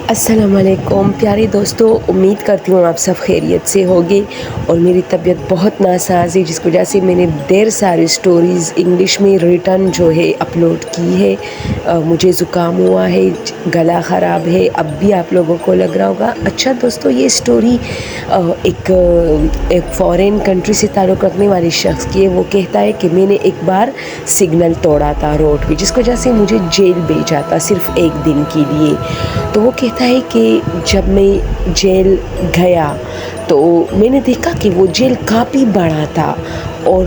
अस्सलाम वालेकुम प्यारे दोस्तों, उम्मीद करती हूँ आप सब खैरियत से होंगे। और मेरी तबीयत बहुत नासाज है, जिसकी वजह से मैंने ढेर सारी स्टोरीज़ इंग्लिश में रिटर्न जो है अपलोड की है। मुझे ज़ुकाम हुआ है, गला ख़राब है, अब भी आप लोगों को लग रहा होगा। अच्छा दोस्तों, ये स्टोरी एक फ़ॉरेन कंट्री से ताल्लुक़ रखने वाले शख्स की है। वो कहता है कि मैंने एक बार सिग्नल तोड़ा था रोड पे, जिसकी वजह से मुझे जेल भेजा था सिर्फ़ एक दिन के लिए। तो वो कहता है कि जब मैं जेल गया तो मैंने देखा कि वो जेल काफ़ी बड़ा था और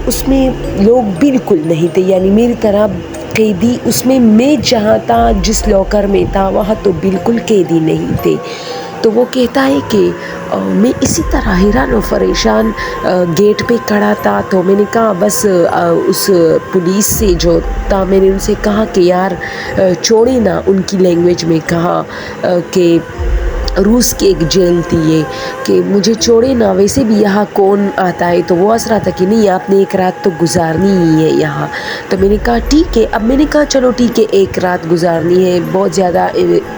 उसमें लोग बिल्कुल नहीं थे, यानी मेरी तरह कैदी। उसमें मैं जहाँ था, जिस लॉकर में था, वहाँ तो बिल्कुल कैदी नहीं थे। तो वो कहता है कि मैं इसी तरह हैरान और परेशान गेट पे खड़ा था। तो मैंने कहा बस उस पुलिस से जो था, मैंने उनसे कहा कि यार छोड़े ना, उनकी लैंग्वेज में कहा कि रूस की एक जेल थी ये, कि मुझे छोड़े ना, वैसे भी यहाँ कौन आता है। तो वो हंस रहा था कि नहीं, आपने एक रात तो गुजारनी ही है यहाँ। तो मैंने कहा ठीक है। अब मैंने कहा चलो ठीक है, एक रात गुजारनी है। बहुत ज़्यादा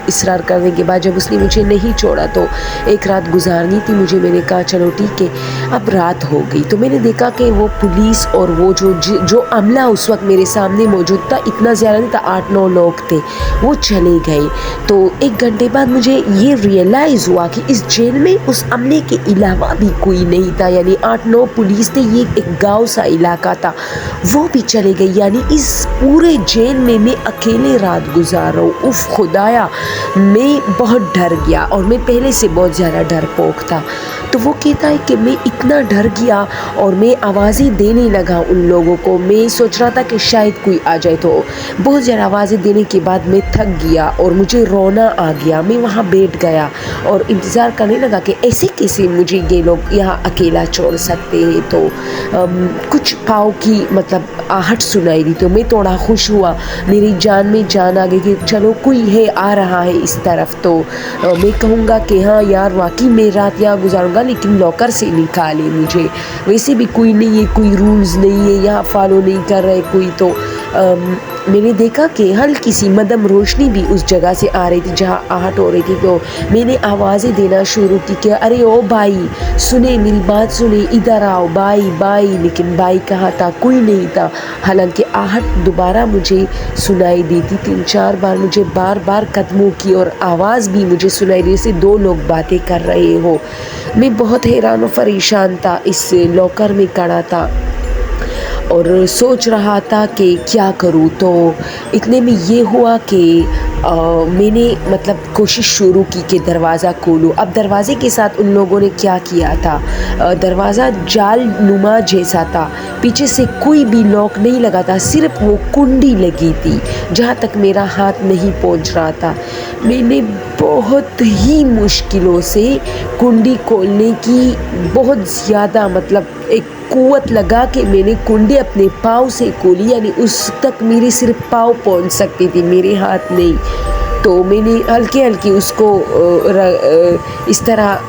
इसरार करने के बाद जब उसने मुझे नहीं छोड़ा तो एक रात गुजारनी थी मुझे। मैंने कहा चलो ठीक है। अब रात हो गई तो मैंने देखा कि वो पुलिस और वो जो अमला उस वक्त मेरे सामने मौजूद था, इतना ज़्यादा नहीं था, 8-9 लोग थे, वो चले गए। तो एक घंटे बाद मुझे ये रियलाइज़ हुआ कि इस जेल में उस अमले के अलावा भी कोई नहीं था, यानी 8-9 पुलिस थे। ये एक गांव सा इलाका था, वो भी चले गए, यानी इस पूरे जेल में मैं अकेले रात गुजार रहा हूँ। उफ खुदाया, मैं बहुत डर गया और मैं पहले से बहुत ज़्यादा डरपोक था। तो वो कहता है कि मैं इतना डर गया और मैं आवाज़ें देने लगा उन लोगों को। मैं सोच रहा था कि शायद कोई आ जाए। तो बहुत ज़्यादा आवाज़ें देने के बाद मैं थक गया और मुझे रोना आ गया। मैं वहाँ बैठ गया और इंतज़ार करने लगा कि ऐसे कैसे मुझे ये लोग यहाँ अकेला छोड़ सकते हैं। तो कुछ पाँव की मतलब आहट सुनाई दी तो मैं थोड़ा खुश हुआ, मेरी जान में जान आ गई कि चलो कोई है, आ रहा है इस तरफ। तो मैं कहूँगा कि हाँ यार, वाकई मैं रात यहाँ गुजारूँगा, लेकिन लॉकर से निकाले मुझे। वैसे भी कोई नहीं है, कोई रूल्स नहीं है यहाँ, फॉलो नहीं कर रहे कोई। तो मैंने देखा कि हल्की सी मदम रोशनी भी उस जगह से आ रही थी जहाँ आहट हो रही थी। तो मैंने आवाज़ें देना शुरू की कि अरे ओ भाई, सुने मेरी बात, सुने, इधर आओ भाई भाई। लेकिन भाई कहाँ था, कोई नहीं था। हालांकि आहट दोबारा मुझे सुनाई दी थी 3-4 बार, मुझे बार बार कदमों की और आवाज़ भी मुझे सुनाई दी, जैसे 2 लोग बातें कर रहे हो। मैं बहुत हैरान और परेशान था, इस लॉकर में खड़ा था और सोच रहा था कि क्या करूं। तो इतने में ये हुआ कि मैंने मतलब कोशिश शुरू की कि दरवाज़ा खोलूं। अब दरवाज़े के साथ उन लोगों ने क्या किया था, दरवाज़ा जाल नुमा जैसा था, पीछे से कोई भी लॉक नहीं लगा था, सिर्फ वो कुंडी लगी थी जहाँ तक मेरा हाथ नहीं पहुँच रहा था। मैंने बहुत ही मुश्किलों से कुंडी खोलने की बहुत ज़्यादा मतलब एक कुव्वत लगा के मैंने कुंडी अपने पाँव से खोली, यानी उस तक मेरे सिर्फ पाँव पहुंच सकती थी, मेरे हाथ नहीं। तो मैंने हल्के हल्के उसको इस तरह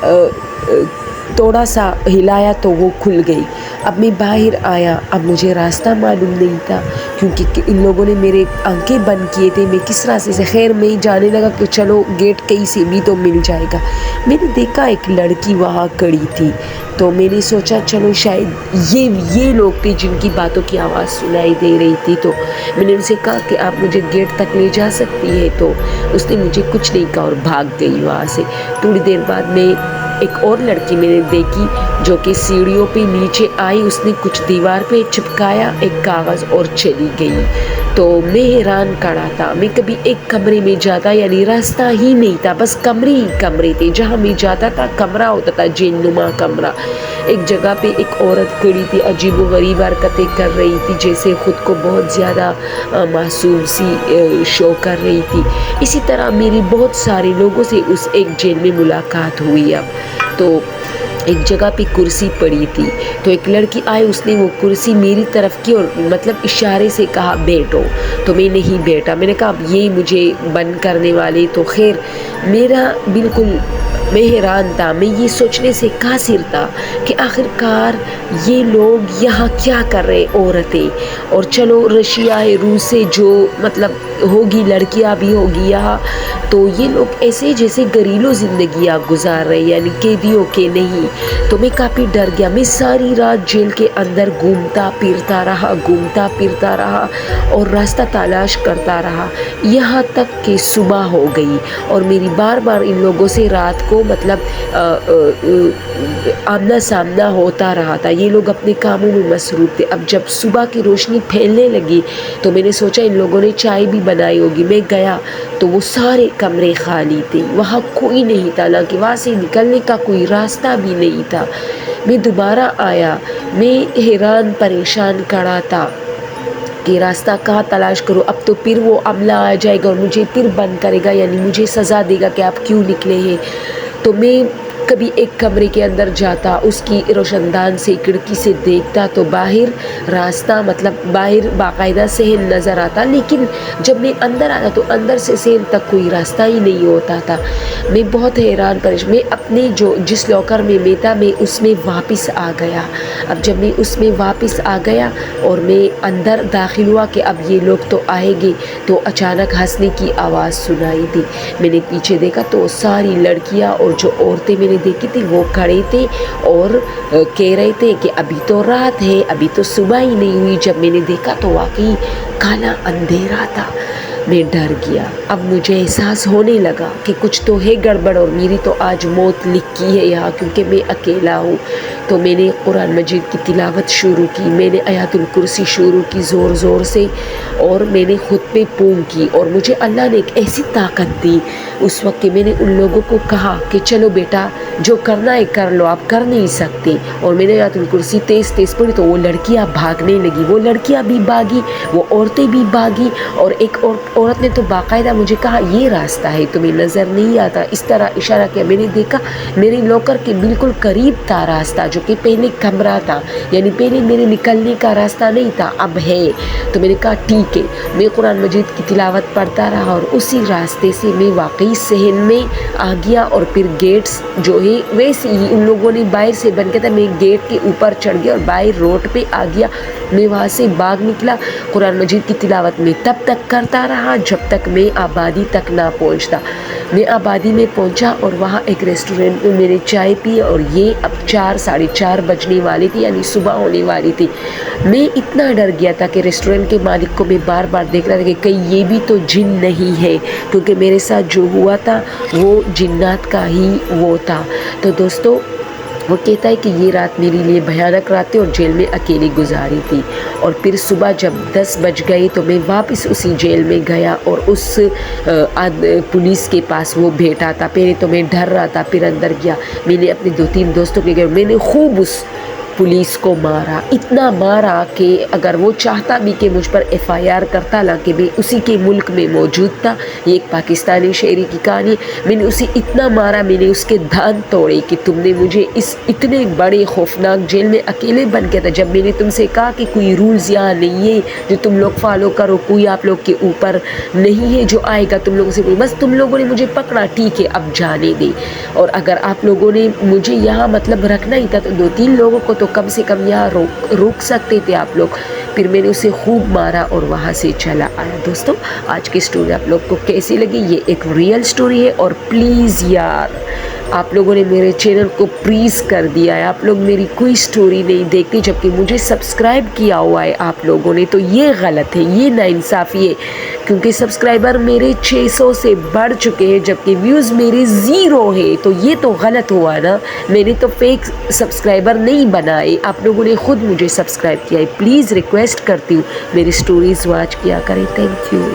थोड़ा सा हिलाया तो वो खुल गई। अब मैं बाहर आया। अब मुझे रास्ता मालूम नहीं था क्योंकि इन लोगों ने मेरे आंखें बंद किए थे, मैं किस रास्ते से। खैर मैं जाने लगा कि चलो गेट कहीं से भी तो मिल जाएगा। मैंने देखा एक लड़की वहाँ खड़ी थी, तो मैंने सोचा चलो शायद ये लोग थे जिनकी बातों की आवाज़ सुनाई दे रही थी। तो मैंने उनसे कहा कि आप मुझे गेट तक ले जा सकती है। तो उसने मुझे कुछ नहीं कहा और भाग गई वहाँ से। थोड़ी देर बाद में एक और लड़की मैंने देखी जो कि सीढ़ियों पे नीचे आई, उसने कुछ दीवार पे चिपकाया एक कागज़ और चली गई। तो मैं हैरान खड़ा था। मैं कभी एक कमरे में जाता, यानी रास्ता ही नहीं था, बस कमरे ही कमरे थे। जहाँ मैं जाता था कमरा होता था, जेनुमा कमरा। एक जगह पे एक औरत खड़ी थी, अजीबोगरीब हरकतें कर रही थी, जैसे ख़ुद को बहुत ज़्यादा मासूम सी शो कर रही थी। इसी तरह मेरी बहुत सारे लोगों से उस एक जेल में मुलाकात हुई। अब तो एक जगह पे कुर्सी पड़ी थी, तो एक लड़की आई, उसने वो कुर्सी मेरी तरफ की और मतलब इशारे से कहा बैठो। तो मैं नहीं बैठा। मैंने कहा अब ये मुझे बंद करने वाले। तो खैर मेरा बिल्कुल میں حیران تھا، میں یہ سوچنے سے قاصر تھا کہ آخر کار یہ لوگ یہاں کیا کر رہے عورتیں. اور چلو رشیا ہے، روس سے جو مطلب ہوگی، لڑکیاں بھی ہوگی یہاں، تو یہ لوگ ایسے جیسے گھریلو زندگیاں گزار رہے، یعنی قیدیوں کے نہیں. تو میں کافی ڈر گیا. میں ساری رات جیل کے اندر گھومتا پھرتا رہا اور راستہ تلاش کرتا رہا، یہاں تک کہ صبح ہو گئی. اور میری بار بار ان لوگوں سے رات کو مطلب آمنا سامنا ہوتا رہا تھا. یہ لوگ اپنے کاموں میں مصروف تھے. اب جب صبح کی روشنی پھیلنے لگی تو میں نے سوچا ان لوگوں نے چائے بھی بنائی ہوگی. میں گیا تو وہ سارے کمرے خالی تھے، وہاں کوئی نہیں تھا، نہ کہ وہاں سے نکلنے کا کوئی راستہ بھی نہیں تھا. میں دوبارہ آیا، میں حیران پریشان کھڑا تھا کہ راستہ کہاں تلاش کروں. اب تو پھر وہ عملہ آ جائے گا اور مجھے پھر بند کرے گا، یعنی مجھے سزا دے گا کہ آپ کیوں نکلے ہیں. تو میں کبھی ایک کمرے کے اندر جاتا، اس کی روشن دان سے کھڑکی سے دیکھتا تو باہر راستہ مطلب باہر باقاعدہ صحن نظر آتا، لیکن جب میں اندر آتا تو اندر سے صحن تک کوئی راستہ ہی نہیں ہوتا تھا. میں بہت حیران پریشان. میں اپنے جس لاکر میں تھا میں اس میں واپس آ گیا. اب جب میں اس میں واپس آ گیا اور میں اندر داخل ہوا کہ اب یہ لوگ تو آئیں گے، تو اچانک ہنسنے کی آواز سنائی دی. میں نے پیچھے دیکھا تو ساری لڑکیاں اور جو عورتیں میں نے دیکھی تھی وہ کھڑے تھے اور کہہ رہے تھے کہ ابھی تو رات ہے، ابھی تو صبح ہی نہیں ہوئی. جب میں نے دیکھا تو واقعی کالا اندھیرا تھا. میں ڈر گیا. اب مجھے احساس ہونے لگا کہ کچھ تو ہے گڑبڑ اور میری تو آج موت لکھی ہے یہاں، کیونکہ میں اکیلا ہوں. تو میں نے قرآن مجید کی تلاوت شروع کی، میں نے آیات الکرسی شروع کی زور زور سے، اور میں نے خود پہ پونگ کی. اور مجھے اللہ نے ایک ایسی طاقت دی اس وقت کہ میں نے ان لوگوں کو کہا کہ چلو بیٹا جو کرنا ہے کر لو، آپ کر نہیں سکتے. اور میں نے آیات الکرسی تیز تیز پڑھی تو وہ لڑکیاں بھاگنے لگی، وہ لڑکیاں بھی بھاگی، وہ عورتیں بھی بھاگی. اور ایک عورت نے تو باقاعدہ مجھے کہا یہ راستہ ہے تمہیں نظر نہیں آتا، اس طرح اشارہ کیا. میں نے دیکھا میرے لاکر کے بالکل قریب تھا راستہ، جو کہ پہلے کمرہ تھا، یعنی پہلے میرے نکلنے کا راستہ نہیں تھا، اب ہے. تو میں نے کہا ٹھیک ہے. میں قرآن مجید کی تلاوت پڑھتا رہا اور اسی راستے سے میں واقعی صحن میں آ گیا. اور پھر گیٹس جو ہے ویسے ہی ان لوگوں نے باہر سے بند کیا تھا، میں گیٹ کے اوپر چڑھ گیا اور باہر روڈ پہ آ گیا. میں وہاں سے بھاگ نکلا. قرآن مجید کی تلاوت میں تب تک کرتا رہا جب تک میں آبادی تک نہ پہنچتا. میں آبادی میں پہنچا اور وہاں ایک ریسٹورینٹ میں میں نے چائے پی، اور یہ اب 4 ساڑھے 4 بجنے والی تھی، یعنی صبح ہونے والی تھی. میں اتنا ڈر گیا تھا کہ ریسٹورینٹ کے مالک کو میں بار بار دیکھ رہا تھا کہ کہیں یہ بھی تو جن نہیں ہے، کیونکہ میرے ساتھ جو ہوا تھا وہ جنات کا ہی وہ تھا. تو دوستو وہ کہتا ہے کہ یہ رات میرے لیے بھیانک رات تھی اور جیل میں اکیلی گزاری تھی. اور پھر صبح جب 10 بج گئے تو میں واپس اسی جیل میں گیا اور اس پولیس کے پاس وہ بیٹھا تھا. پہلے تو میں ڈر رہا تھا، پھر اندر گیا. میں نے اپنے 2-3 دوستوں کے گھر میں نے خوب اس پولیس کو مارا، اتنا مارا کہ اگر وہ چاہتا بھی کہ مجھ پر FIR کرتا، حالانکہ میں اسی کے ملک میں موجود تھا. یہ ایک پاکستانی شہری کی کہانی. میں نے اسے اتنا مارا، میں نے اس کے دھان توڑے کہ تم نے مجھے اس اتنے بڑے خوفناک جیل میں اکیلے بند کیا تھا. جب میں نے تم سے کہا کہ کوئی رولز یہاں نہیں ہے جو تم لوگ فالو کرو، کوئی آپ لوگ کے اوپر نہیں ہے جو آئے گا تم لوگوں سے، بس تم لوگوں نے مجھے پکڑا، ٹھیک ہے اب جانے دے. اور اگر آپ لوگوں نے مجھے یہاں مطلب رکھنا ہی تھا تو 2-3 لوگوں کو تو کم سے کم یہاں روک سکتے تھے آپ لوگ. پھر میں نے اسے خوب مارا اور وہاں سے چلا آیا. دوستو آج کی سٹوری آپ لوگ کو کیسی لگی؟ یہ ایک ریئل سٹوری ہے. اور پلیز یار آپ لوگوں نے میرے چینل کو پریز کر دیا ہے، آپ لوگ میری کوئی سٹوری نہیں دیکھتے جبکہ مجھے سبسکرائب کیا ہوا ہے آپ لوگوں نے. تو یہ غلط ہے، یہ ناانصافی ہے، کیونکہ سبسکرائبر میرے 600 سے بڑھ چکے ہیں جبکہ ویوز میرے 0 ہے. تو یہ تو غلط ہوا نا. میں نے تو فیک سبسکرائبر نہیں بنائے، آپ لوگوں نے خود مجھے سبسکرائب کیا ہے. پلیز ریکویسٹ کرتی ہوں میری سٹوریز واچ کیا کریں. Thank you.